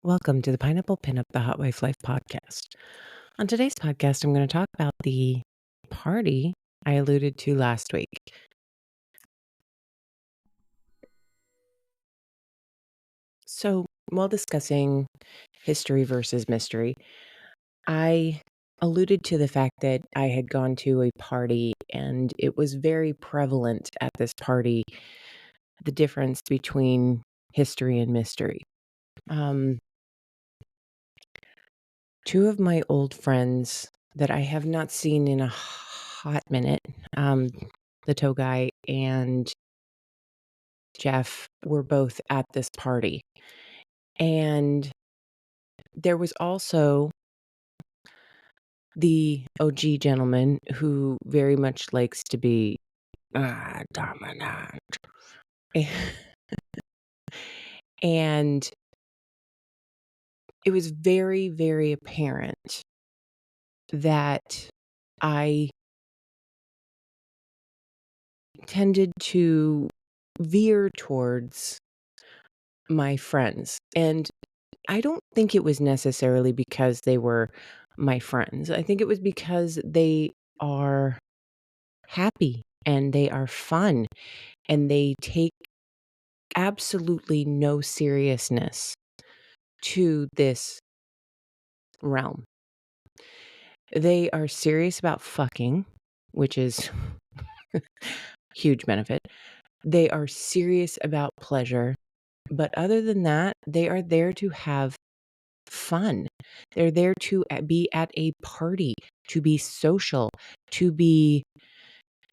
Welcome to the Pineapple Pinup, the Hot Wife Life podcast. On today's podcast, I'm going to talk about the party I alluded to last week. So, while discussing history versus mystery, I alluded to the fact that I had gone to a party and it was very prevalent at this party, the difference between history and mystery. Two of my old friends that I have not seen in a hot minute, the tow guy and Jeff, were both at this party. And there was also the OG gentleman who very much likes to be dominant. And it was very, very apparent that I tended to veer towards my friends. And I don't think it was necessarily because they were my friends. I think it was because they are happy and they are fun and they take absolutely no seriousness to this realm. They are serious about fucking, which is huge benefit. They are serious about pleasure. But other than that, they are there to have fun. They're there to be at a party, to be social, to be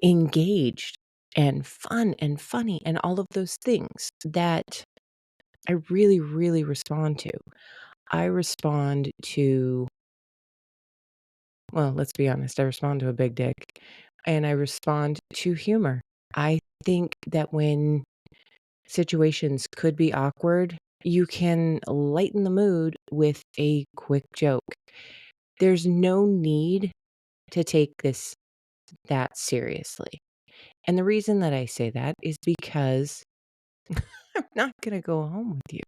engaged and fun and funny and all of those things that I really, really respond to. I respond to, well, let's be honest, I respond to a big dick and I respond to humor. I think that when situations could be awkward, you can lighten the mood with a quick joke. There's no need to take this that seriously. And the reason that I say that is because I'm not going to go home with you.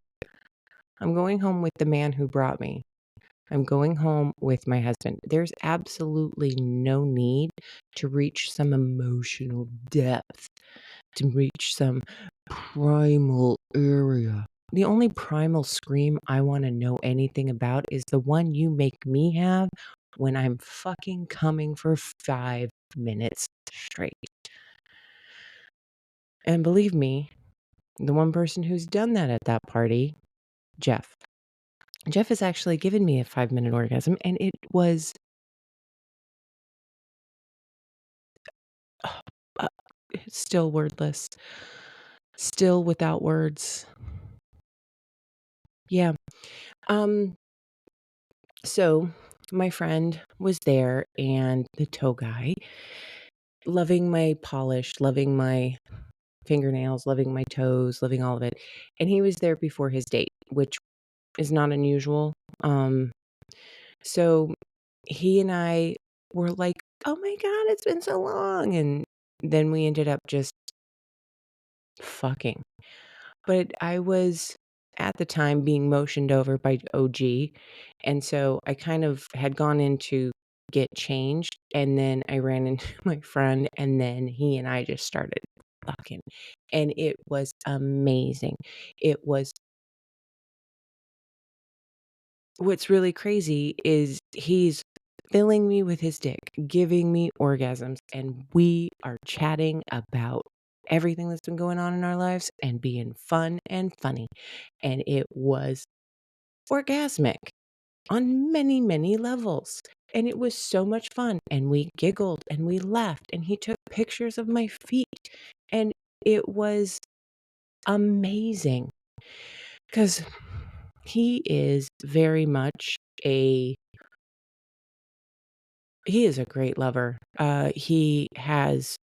I'm going home with the man who brought me. I'm going home with my husband. There's absolutely no need to reach some emotional depth, to reach some primal area. The only primal scream I want to know anything about is the one you make me have when I'm fucking coming for 5 minutes straight. And believe me, the one person who's done that at that party, Jeff. Jeff has actually given me a 5-minute orgasm, and it was uh, still wordless, still without words. Yeah. So my friend was there and the tow guy, loving my polish, loving my fingernails, loving my toes, loving all of it. And he was there before his date, which is not unusual. So he and I were like, oh my God, it's been so long. And then we ended up just fucking. But I was at the time being motioned over by OG. And so I kind of had gone in to get changed. And then I ran into my friend. And then he and I just started fucking. And it was amazing. It was. What's really crazy is he's filling me with his dick, giving me orgasms, and we are chatting about everything that's been going on in our lives and being fun and funny. And it was orgasmic on many, many levels. And it was so much fun. And we giggled and we laughed. And he took pictures of my feet. And it was amazing because he is very much he is a great lover. He has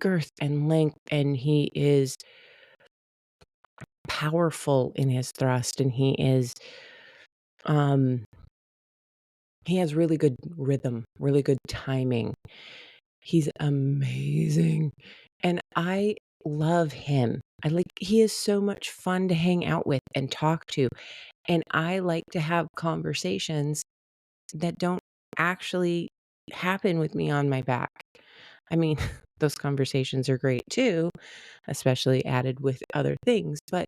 girth and length, and he is powerful in his thrust, and um, he has really good rhythm, really good timing. He's amazing, and I love him. He is so much fun to hang out with and talk to, and I like to have conversations that don't actually happen with me on my back. I mean, those conversations are great too, especially added with other things, but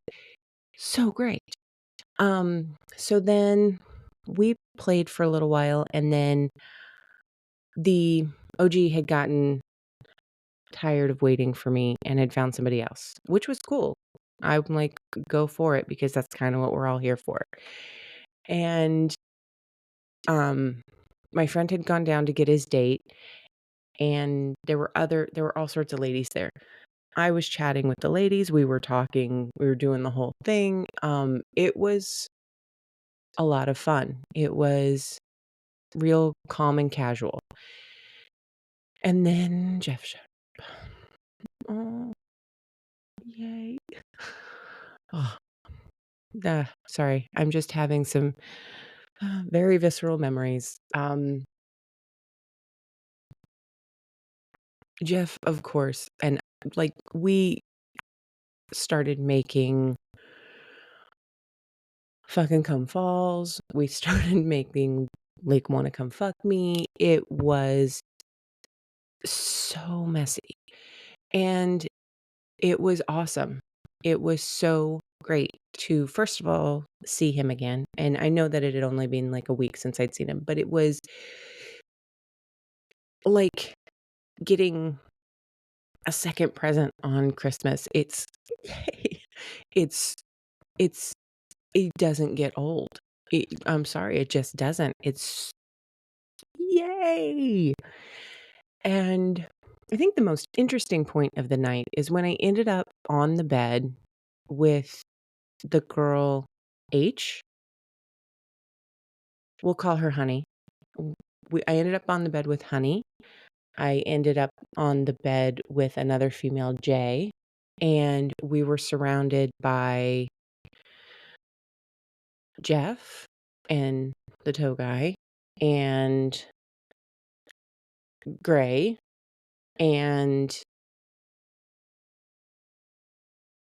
so great. So then we played for a little while, and then the OG had gotten tired of waiting for me and had found somebody else, which was cool. I'm like, go for it because that's kind of what we're all here for. And um my friend had gone down to get his date, and there were all sorts of ladies there. I was chatting with the ladies, we were talking, we were doing the whole thing. It was a lot of fun. It was real calm and casual. And then Jeff showed up. Oh, yay. Oh, sorry. I'm just having some very visceral memories. Jeff, of course, and like we started making fucking come falls. We started making like wanna come fuck me. It was so messy, and it was awesome. It was so great to, first of all, see him again, and I know that it had only been, like, a week since I'd seen him, but it was like getting a second present on Christmas. It's it's it doesn't get old. I'm sorry, it just doesn't. It's yay! And I think the most interesting point of the night is when I ended up on the bed with the girl H. We'll call her Honey. I ended up on the bed with Honey. I ended up on the bed with another female, J, and we were surrounded by Jeff and the tow guy and Gray, and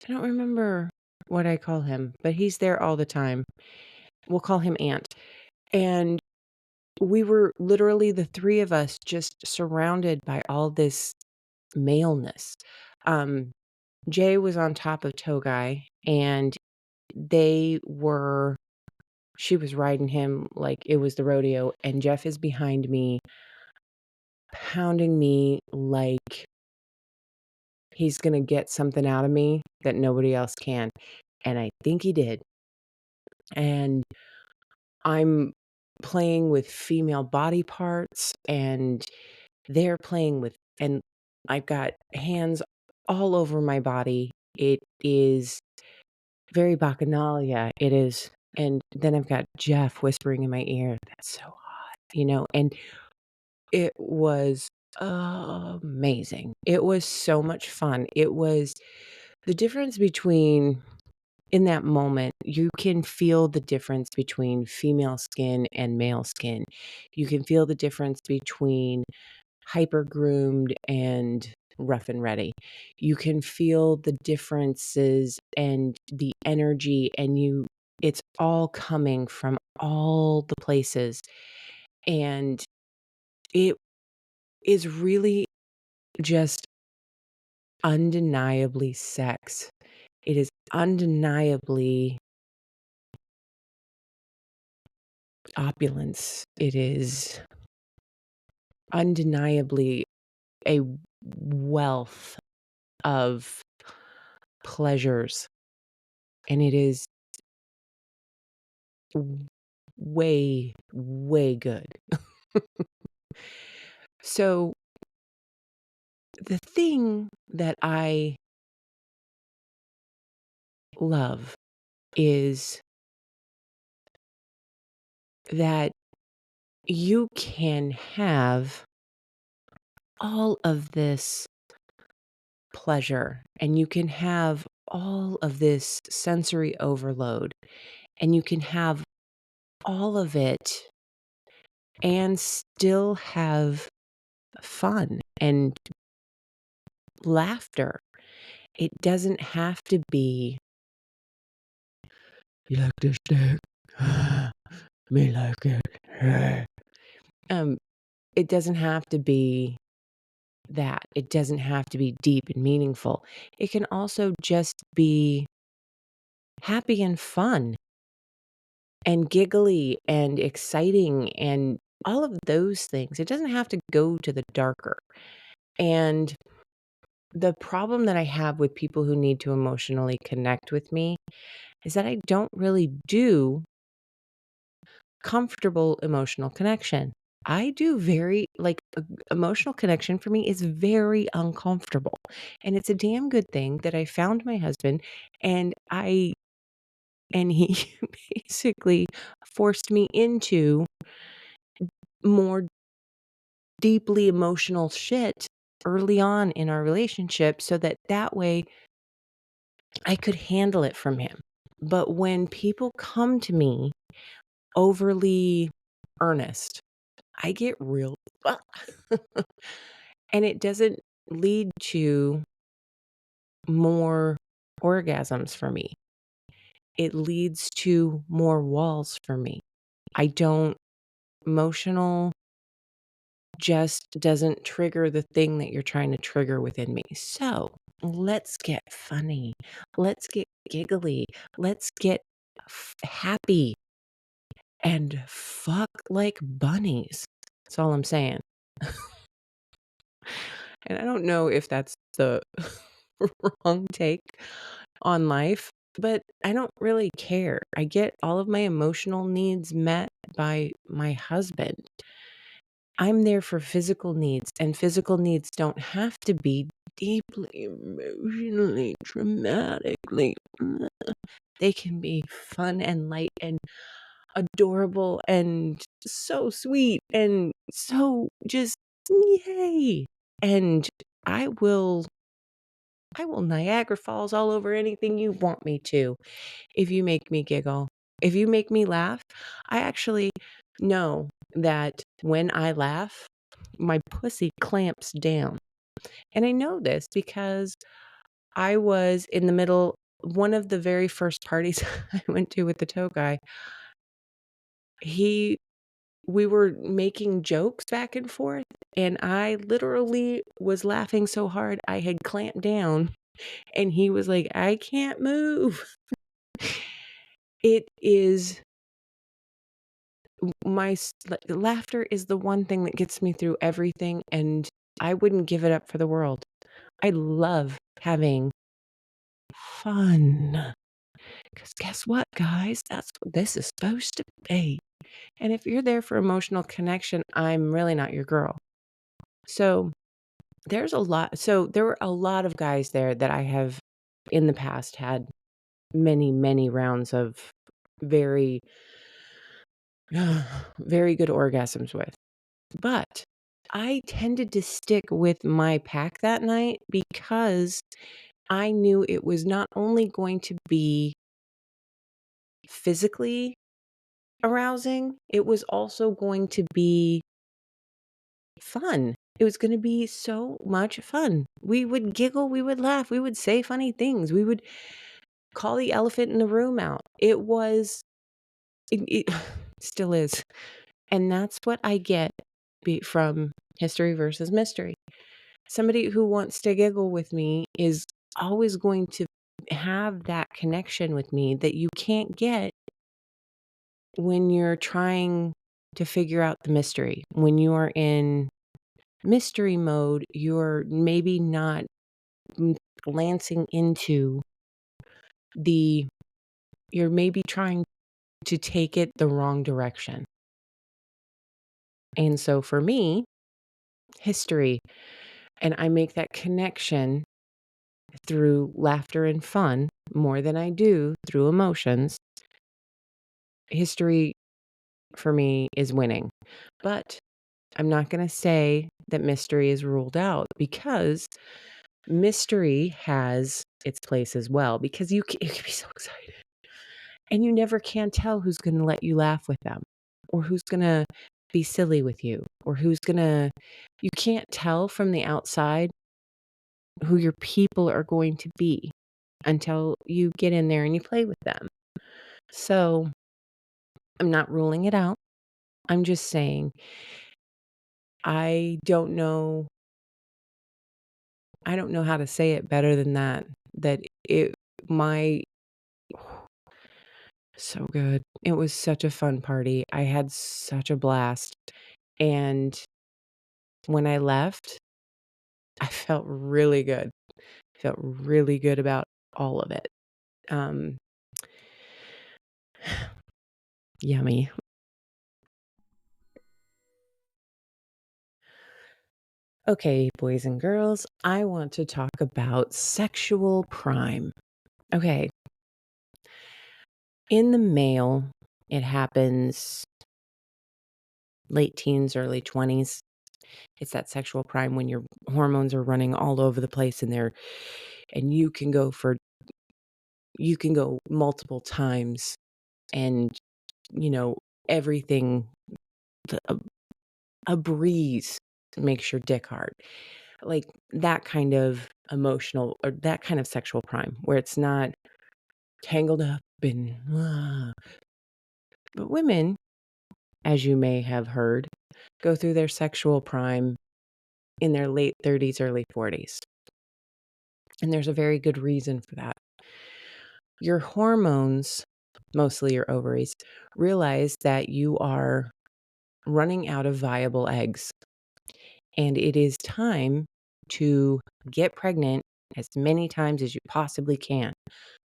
I don't remember what I call him, but he's there all the time. We'll call him Ant. And we were literally the three of us just surrounded by all this maleness. Um, Jay was on top of Toe Guy, and they were she was riding him like it was the rodeo, and Jeff is behind me, pounding me like he's gonna get something out of me that nobody else can, and I think he did. And I'm playing with female body parts, and they're playing with, and I've got hands all over my body. It is very Bacchanalia, it is, and then I've got Jeff whispering in my ear, "That's so hot," and it was amazing. It was so much fun. It was the difference between in that moment, you can feel the difference between female skin and male skin. You can feel the difference between hyper groomed and rough and ready. You can feel the differences and the energy, and it's all coming from all the places. And it is really just undeniably sex. It is undeniably opulence. It is undeniably a wealth of pleasures, and it is way, way good. So, the thing that I love is that you can have all of this pleasure, and you can have all of this sensory overload, and you can have all of it and still have fun and laughter. It doesn't have to be, "You like this dick? Me like it." Um, it doesn't have to be that. It doesn't have to be deep and meaningful. It can also just be happy and fun and giggly and exciting and all of those things. It doesn't have to go to the darker. And the problem that I have with people who need to emotionally connect with me is that I don't really do comfortable emotional connection. I do very emotional connection for me is very uncomfortable. And it's a damn good thing that I found my husband and he basically forced me into more deeply emotional shit early on in our relationship so that way I could handle it from him. But when people come to me overly earnest, I get real and it doesn't lead to more orgasms for me. It leads to more walls for me. I don't emotional just doesn't trigger the thing that you're trying to trigger within me. So, let's get funny. Let's get giggly. Let's get happy and fuck like bunnies. That's all I'm saying. And I don't know if that's the wrong take on life, but I don't really care. I get all of my emotional needs met by my husband. I'm there for physical needs, and physical needs don't have to be deeply emotionally, dramatically. They can be fun and light and adorable and so sweet and so just yay. And I will Niagara Falls all over anything you want me to if you make me giggle. If you make me laugh, I actually know that when I laugh, my pussy clamps down. And I know this because I was in the middle one of the very first parties I went to with the tow guy, he we were making jokes back and forth, and I literally was laughing so hard I had clamped down, and he was like, "I can't move." It is laughter is the one thing that gets me through everything, and I wouldn't give it up for the world. I love having fun. Because guess what, guys? That's what this is supposed to be. And if you're there for emotional connection, I'm really not your girl. So there were a lot of guys there that I have in the past had many, many rounds of very, very good orgasms with. But I tended to stick with my pack that night because I knew it was not only going to be physically arousing, it was also going to be fun. It was gonna be so much fun. We would giggle, we would laugh, we would say funny things, we would call the elephant in the room out. It still is, and that's what I get from history versus mystery. Somebody who wants to giggle with me is always going to have that connection with me that you can't get when you're trying to figure out the mystery. When you are in mystery mode, you're maybe not glancing into the you're maybe trying to take it the wrong direction. And so for me, history, and I make that connection through laughter and fun more than I do through emotions. History for me is winning. But I'm not going to say that mystery is ruled out because mystery has its place as well because it can be so exciting. And you never can tell who's going to let you laugh with them or who's going to be silly with you or you can't tell from the outside who your people are going to be until you get in there and you play with them. So I'm not ruling it out. I'm just saying I don't know I don't know how to say it better than that. That it my So good. It was such a fun party. I had such a blast. And when I left, I felt really good. Felt really good about all of it. Um, Yummy. Okay, boys and girls, I want to talk about sexual prime. Okay, in the male, it happens late teens, early 20s. It's that sexual prime when your hormones are running all over the place and you can go multiple times and, you know, everything, a, a breeze makes your dick hard. Like that kind of emotional or that kind of sexual prime where it's not tangled up in, but women, as you may have heard, go through their sexual prime in their late 30s, early 40s. And there's a very good reason for that. Your hormones, mostly your ovaries, realize that you are running out of viable eggs. And it is time to get pregnant as many times as you possibly can.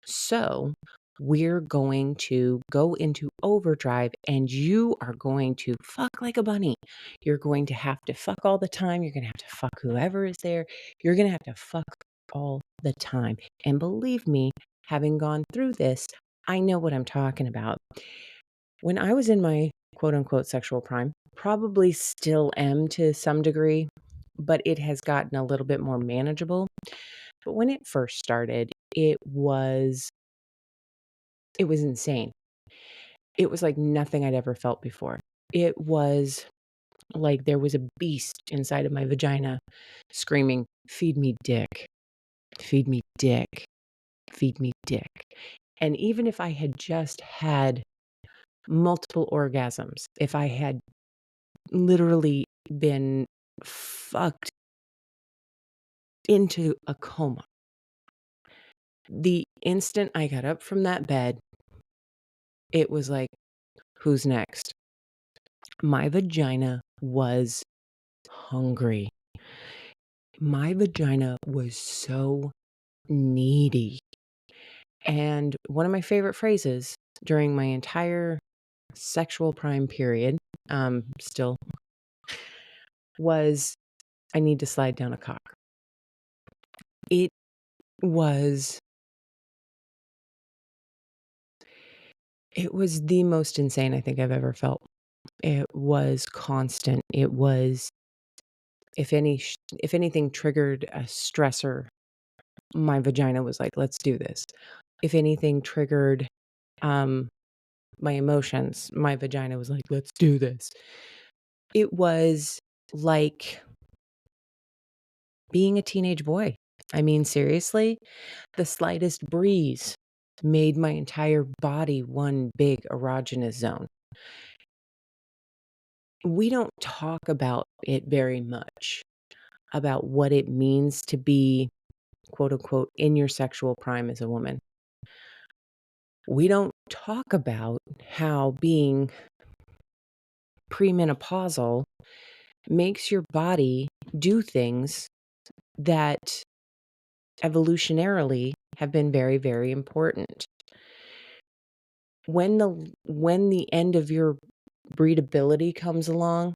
So we're going to go into overdrive and you are going to fuck like a bunny. You're going to have to fuck all the time. You're going to have to fuck whoever is there. You're going to have to fuck all the time. And believe me, having gone through this, I know what I'm talking about. When I was in my quote unquote sexual prime, probably still am to some degree, but it has gotten a little bit more manageable. But when it first started, it was insane. It was like nothing I'd ever felt before. It was like there was a beast inside of my vagina screaming, "Feed me dick, feed me dick, feed me dick." And even if I had just had multiple orgasms, if I had literally been fucked into a coma, the instant I got up from that bed, it was like, who's next? My vagina was hungry. My vagina was so needy. And one of my favorite phrases during my entire sexual prime period, still, was, I need to slide down a cock. It was, it was the most insane I think I've ever felt. It was constant. It was, if anything triggered a stressor, my vagina was like, let's do this. If anything triggered um, my emotions, my vagina was like, let's do this. It was like being a teenage boy. I mean, seriously, the slightest breeze made my entire body one big erogenous zone. We don't talk about it very much, about what it means to be, quote unquote, in your sexual prime as a woman. We don't talk about how being premenopausal makes your body do things that evolutionarily have been very, very important. When the end of your breedability comes along,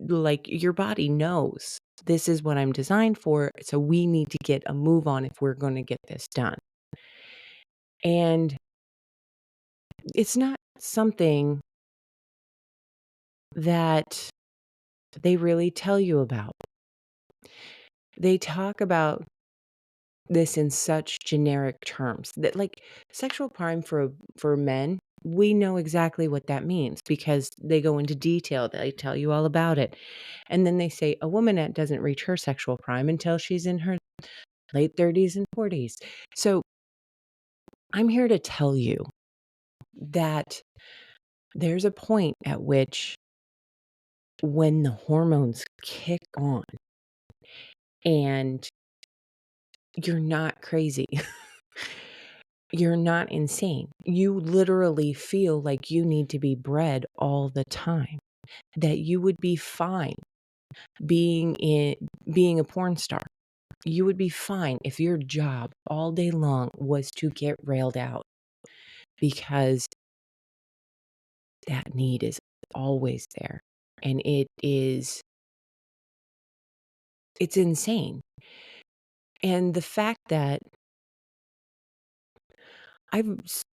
like your body knows this is what I'm designed for, so we need to get a move on if we're going to get this done. And it's not something that they really tell you about. They talk about this in such generic terms that, like, sexual prime for men We know exactly what that means because they go into detail. They tell you all about it. And then they say a woman that doesn't reach her sexual prime until she's in her late 30s and 40s. So I'm here to tell you that there's a point at which when the hormones kick on and you're not crazy, you're not insane. You literally feel like you need to be bred all the time, that you would be fine being a porn star. You would be fine if your job all day long was to get railed out because that need is always there. And it's insane. And the fact that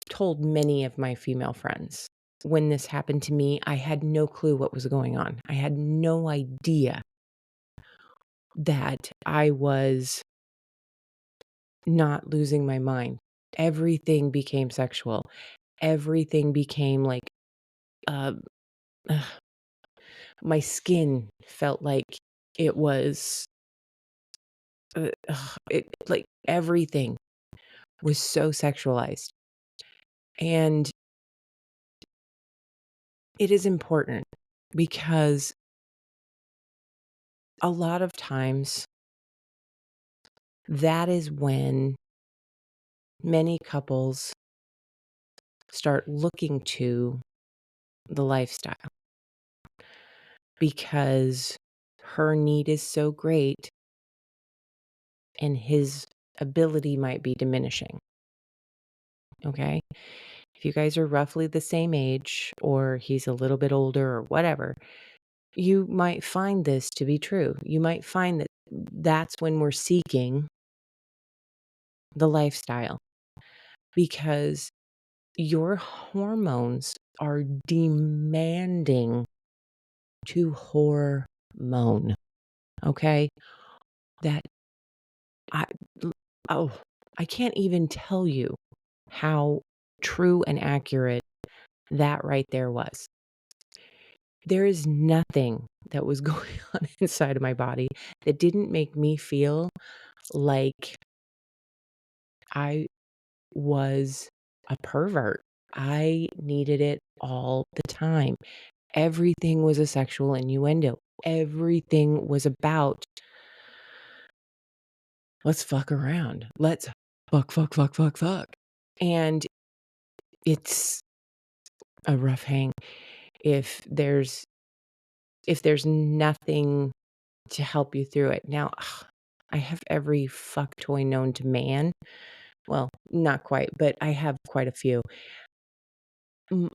told many of my female friends when this happened to me, I had no clue what was going on. I had no idea that I was not losing my mind. Everything became sexual. Everything became like, uh, ugh, my skin felt like it was, like everything was so sexualized. And it is important because a lot of times that is when many couples start looking to the lifestyle because her need is so great and his ability might be diminishing. Okay. If you guys are roughly the same age or he's a little bit older or whatever, you might find this to be true. You might find that that's when we're seeking the lifestyle because your hormones are demanding to hormone. Okay? That I l oh, I can't even tell you how true and accurate that right there was. There is nothing that was going on inside of my body that didn't make me feel like I was a pervert. I needed it all the time. Everything was a sexual innuendo. Everything was about, "Let's fuck around. Let's fuck, fuck, fuck, fuck, fuck." And it's a rough hang. If there's if there's nothing to help you through it. Now, I have every fuck toy known to man. Well, not quite, but I have quite a few. Mm,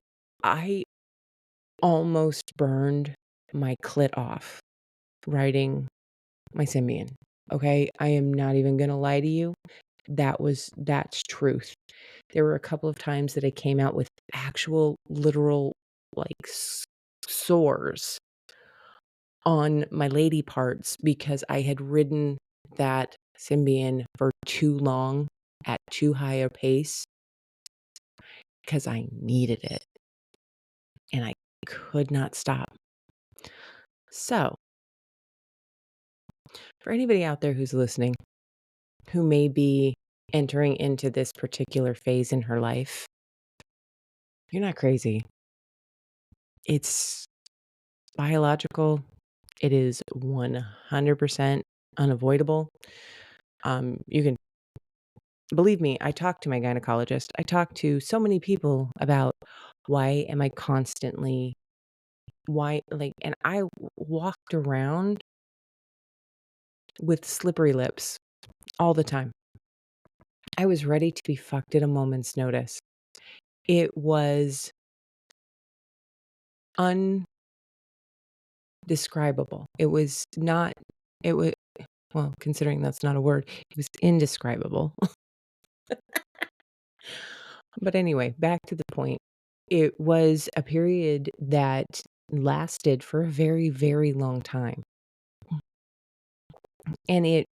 I almost burned my clit off riding my Symbian. Okay? I am not even gonna lie to you. That's truth. There were a couple of times that I came out with actual literal like sores on my lady parts because I had ridden that Symbian for too long at too high a pace because I needed it and I could not stop. So, for anybody out there who's listening, who may be entering into this particular phase in her life, you're not crazy. It's biological. It is 100% unavoidable. You can believe me, I talk to my gynecologist. I talk to so many people about why am I constantly why like and I walked around with slippery lips all the time. I was ready to be fucked at a moment's notice. It was undescribable. It was not it was well, considering that's not a word, it was indescribable. But anyway, back to the point. It was a period that lasted for a very, very long time. And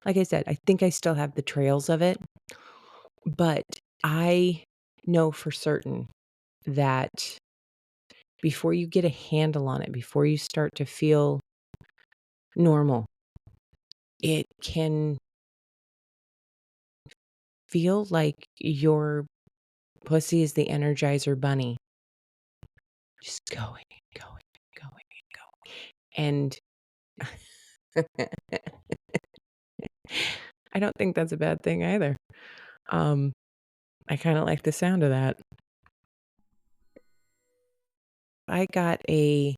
like I said, I think I still have the trails of it, but I know for certain. that before you get a handle on it, before you start to feel normal, it can feel like your pussy is the Energizer bunny, just going, going, going, going. And I don't think that's a bad thing either. Um, I kind of like the sound of that. I got a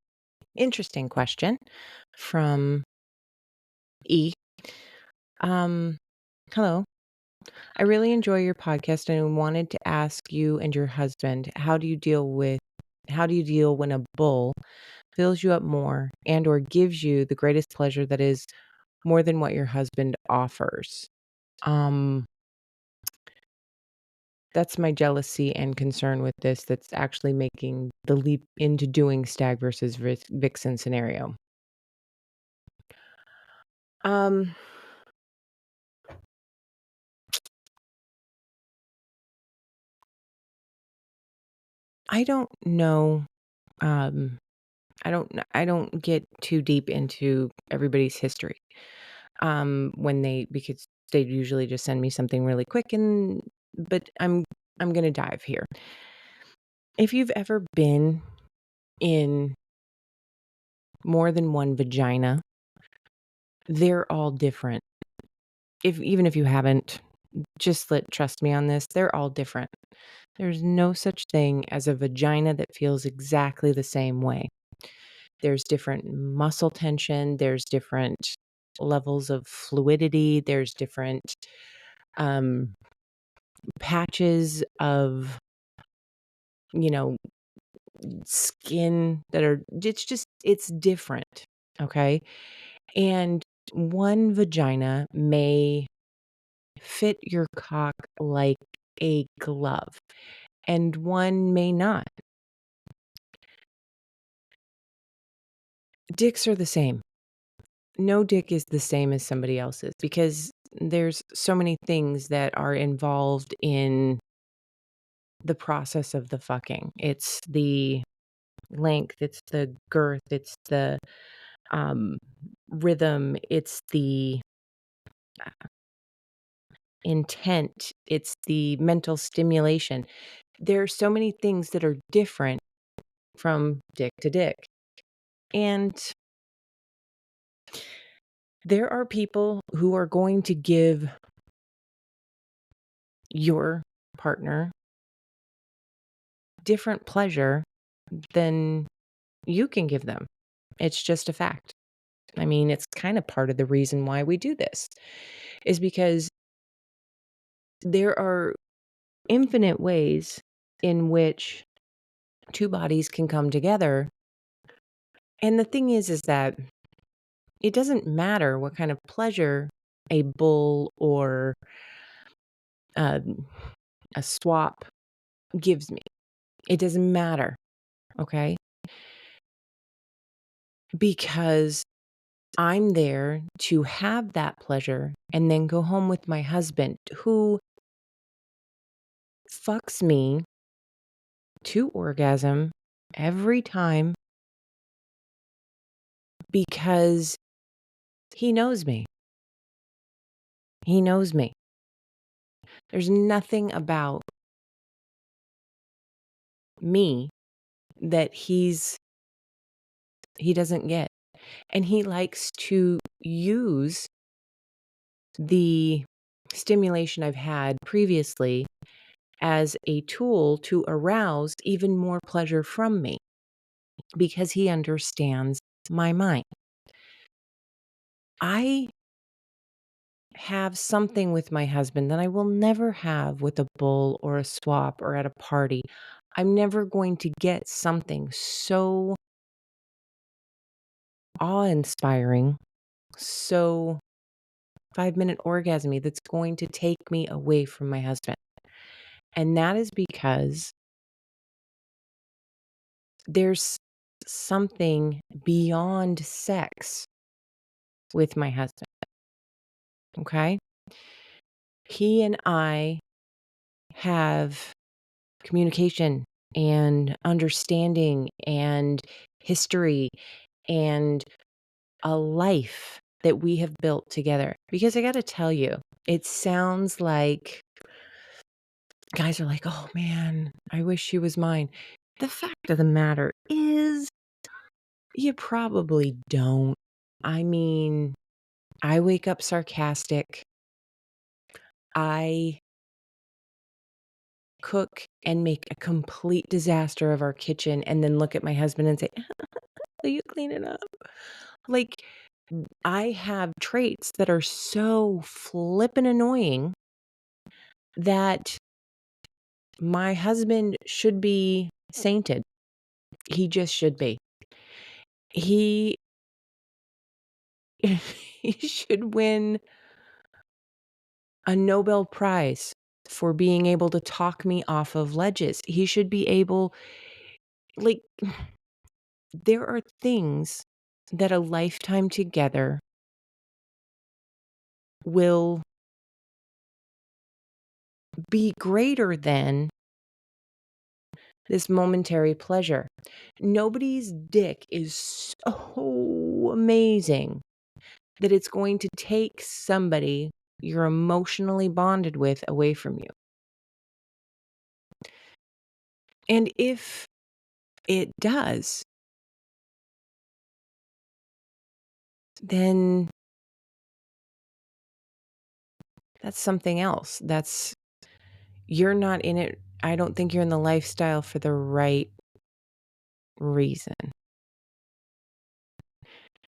interesting question from E. Um, Hello. I really enjoy your podcast and I wanted to ask you and your husband, how do you deal when a bull fills you up more and or gives you the greatest pleasure that is more than what your husband offers? Um, that's my jealousy and concern with this that's actually making the leap into doing stag versus vixen scenario. Um, I don't know. Um, I don't get too deep into everybody's history. When because they usually just send me something really quick but I'm going to dive here. If you've ever been in more than one vagina, they're all different. Even if you haven't, trust me on this, they're all different. There's no such thing as a vagina that feels exactly the same way. There's different muscle tension, there's different levels of fluidity, there's different um, patches of, you know, skin that are, it's different. Okay. And one vagina may fit your cock like a glove, and one may not. Dicks are the same. No dick is the same as somebody else's because there's so many things that are involved in the process of the fucking. It's the length, it's the girth, it's the um, rhythm, it's the intent, it's the mental stimulation. There are so many things that are different from dick to dick. And there are people who are going to give your partner different pleasure than you can give them. It's just a fact. I mean, it's kind of part of the reason why we do this is because there are infinite ways in which two bodies can come together. And the thing is that it doesn't matter what kind of pleasure a bull or um, a swap gives me. It doesn't matter. Okay. Because I'm there to have that pleasure and then go home with my husband who fucks me to orgasm every time because he knows me. He knows me. There's nothing about me that he doesn't get. And he likes to use the stimulation I've had previously as a tool to arouse even more pleasure from me because he understands my mind. I have something with my husband that I will never have with a bull or a swap or at a party. I'm never going to get something so awe-inspiring, so 5-minute orgasm that's going to take me away from my husband. And that is because there's something beyond sex with my husband. Okay. He and I have communication and understanding and history and a life that we have built together. Because I got to tell you, it sounds like guys are like, "Oh man, I wish she was mine." The fact of the matter is, you probably don't. I mean, I wake up sarcastic. I cook and make a complete disaster of our kitchen and then look at my husband and say, "Will you clean it up?" Like, I have traits that are so flippin' annoying that my husband should be sainted. He just should be. He he should win a Nobel Prize for being able to talk me off of ledges. He should be able, like, there are things that a lifetime together will be greater than this momentary pleasure. Nobody's dick is so amazing that it's going to take somebody you're emotionally bonded with away from you. And if it does, then that's something else. You're not in it. I don't think you're in the lifestyle for the right reason.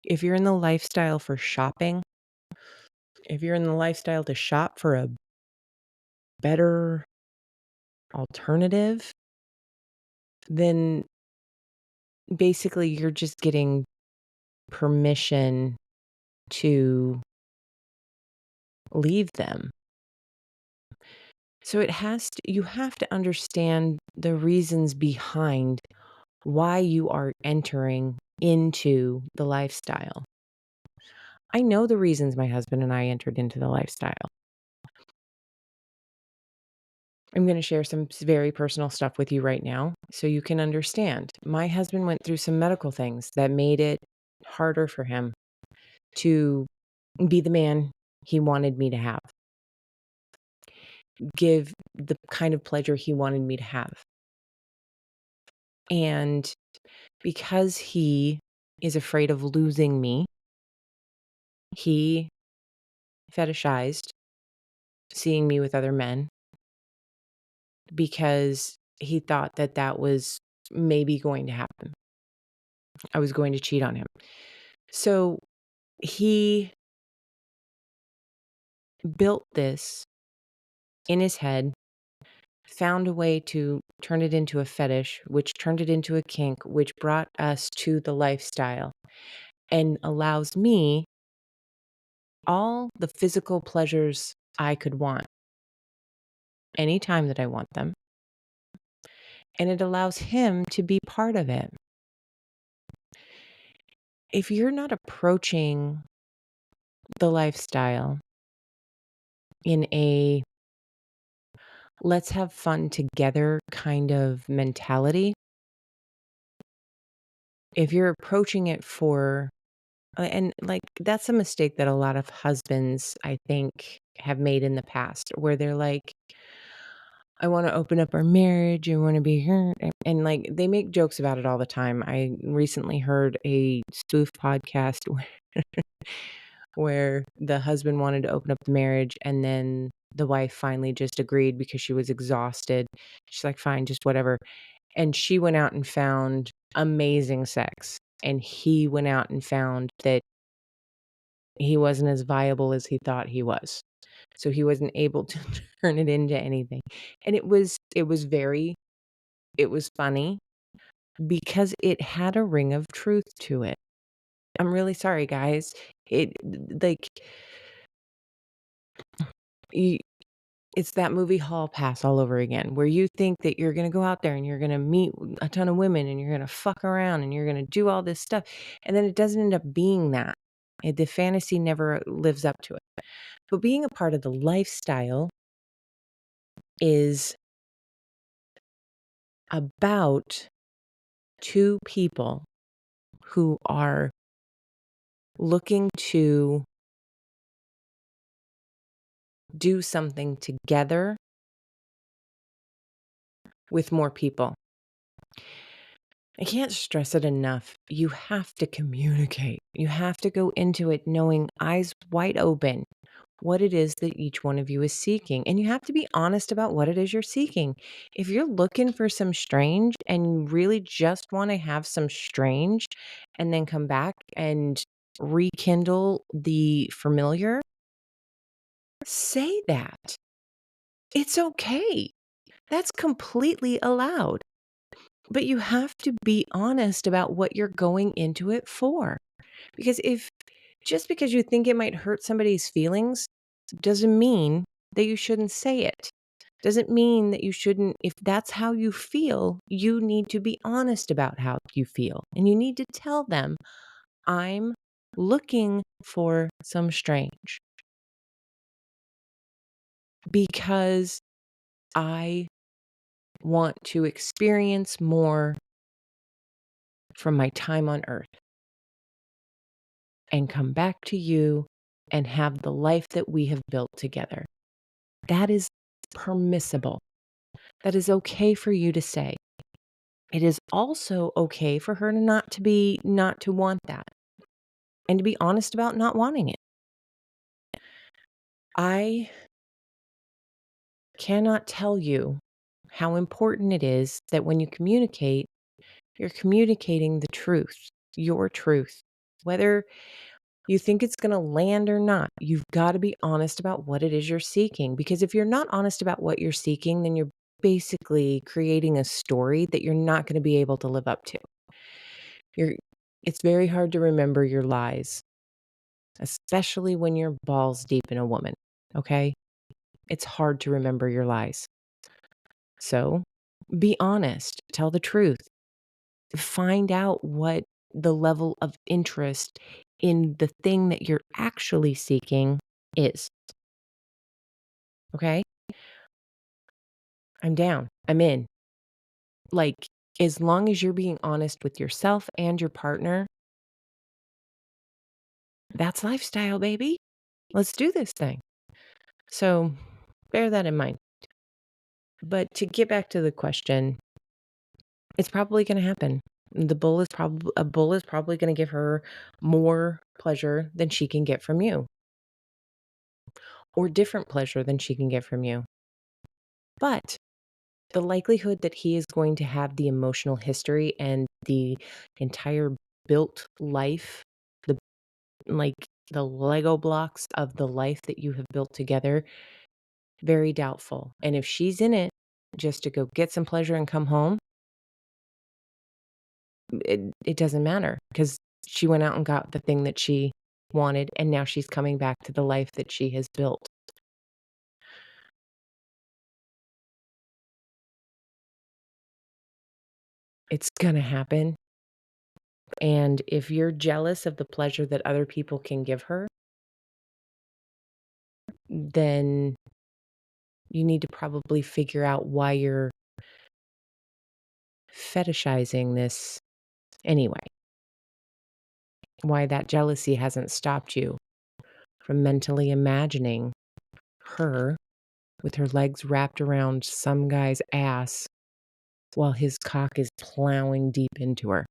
If you're in the lifestyle for shopping, if you're in the lifestyle to shop for a better alternative, then basically you're just getting permission to leave them. So you have to understand the reasons behind why you are entering into the lifestyle. I know the reasons my husband and I entered into the lifestyle. I'm going to share some very personal stuff with you right now so you can understand. My husband went through some medical things that made it harder for him to be the man he wanted me to have, give the kind of pleasure he wanted me to have. And because he is afraid of losing me, he fetishized seeing me with other men because he thought that that was maybe going to happen. I was going to cheat on him. So he built this in his head, found a way to turn it into a fetish, which turned it into a kink, which brought us to the lifestyle and allows me all the physical pleasures I could want anytime that I want them. And it allows him to be part of it. If you're not approaching the lifestyle in a let's have fun together kind of mentality, if you're approaching it for and like that's a mistake that a lot of husbands I think have made in the past where they're like, I want to open up our marriage, I want to be here, and like they make jokes about it all the time. I recently heard a spoof podcast where the husband wanted to open up the marriage and then the wife finally just agreed because she was exhausted. She's like, fine, just whatever. And she went out and found amazing sex. And he went out and found that he wasn't as viable as he thought he was. So he wasn't able to turn it into anything. And it was funny because it had a ring of truth to it. I'm really sorry, guys. It like you, it's that movie Hall Pass all over again, where you think that you're gonna go out there and you're gonna meet a ton of women and you're gonna fuck around and you're gonna do all this stuff, and then it doesn't end up being that. The fantasy never lives up to it. But being a part of the lifestyle is about two people who are looking to do something together with more people. I can't stress it enough. You have to communicate. You have to go into it knowing eyes wide open what it is that each one of you is seeking. And you have to be honest about what it is you're seeking. If you're looking for some strange and you really just want to have some strange and then come back and rekindle the familiar, say that. It's okay. That's completely allowed. But you have to be honest about what you're going into it for. Because if just because you think it might hurt somebody's feelings doesn't mean that you shouldn't say it. Doesn't mean that you shouldn't, if that's how you feel, you need to be honest about how you feel. And you need to tell them, I'm looking for some strange because I want to experience more from my time on earth and come back to you and have the life that we have built together. That is permissible. That is okay for you to say. It is also okay for her not to want that and to be honest about not wanting it. I cannot tell you how important it is that when you communicate, you're communicating the truth, your truth. Whether you think it's going to land or not, you've got to be honest about what it is you're seeking. Because if you're not honest about what you're seeking, then you're basically creating a story that you're not going to be able to live up to. It's very hard to remember your lies, especially when you're balls deep in a woman, okay? It's hard to remember your lies. So be honest, tell the truth, find out what the level of interest in the thing that you're actually seeking is. Okay? I'm down. I'm in. Like, as long as you're being honest with yourself and your partner, that's lifestyle, baby. Let's do this thing. So bear that in mind. But to get back to the question, it's probably going to happen. A bull is probably going to give her more pleasure than she can get from you, or different pleasure than she can get from you. But the likelihood that he is going to have the emotional history and the entire built life, the like the Lego blocks of the life that you have built together, very doubtful. And if she's in it just to go get some pleasure and come home, it doesn't matter because she went out and got the thing that she wanted, and now she's coming back to the life that she has built. It's gonna happen. And if you're jealous of the pleasure that other people can give her, then you need to probably figure out why you're fetishizing this anyway. Why that jealousy hasn't stopped you from mentally imagining her with her legs wrapped around some guy's ass while his cock is plowing deep into her.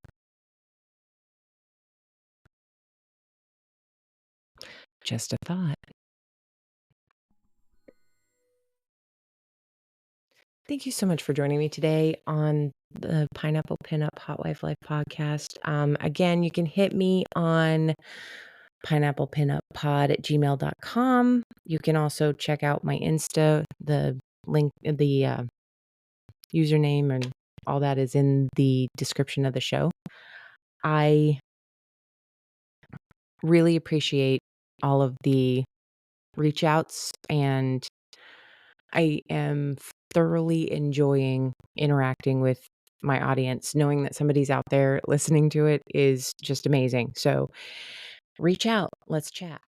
Just a thought. Thank you so much for joining me today on the Pineapple Pinup Hot Wife Life podcast. Again, you can hit me on pineapplepinuppod@gmail.com. You can also check out my Insta. The link, the username and all that is in the description of the show. I really appreciate all of the reach outs, and I am thoroughly enjoying interacting with my audience. Knowing that somebody's out there listening to it is just amazing. So reach out. Let's chat.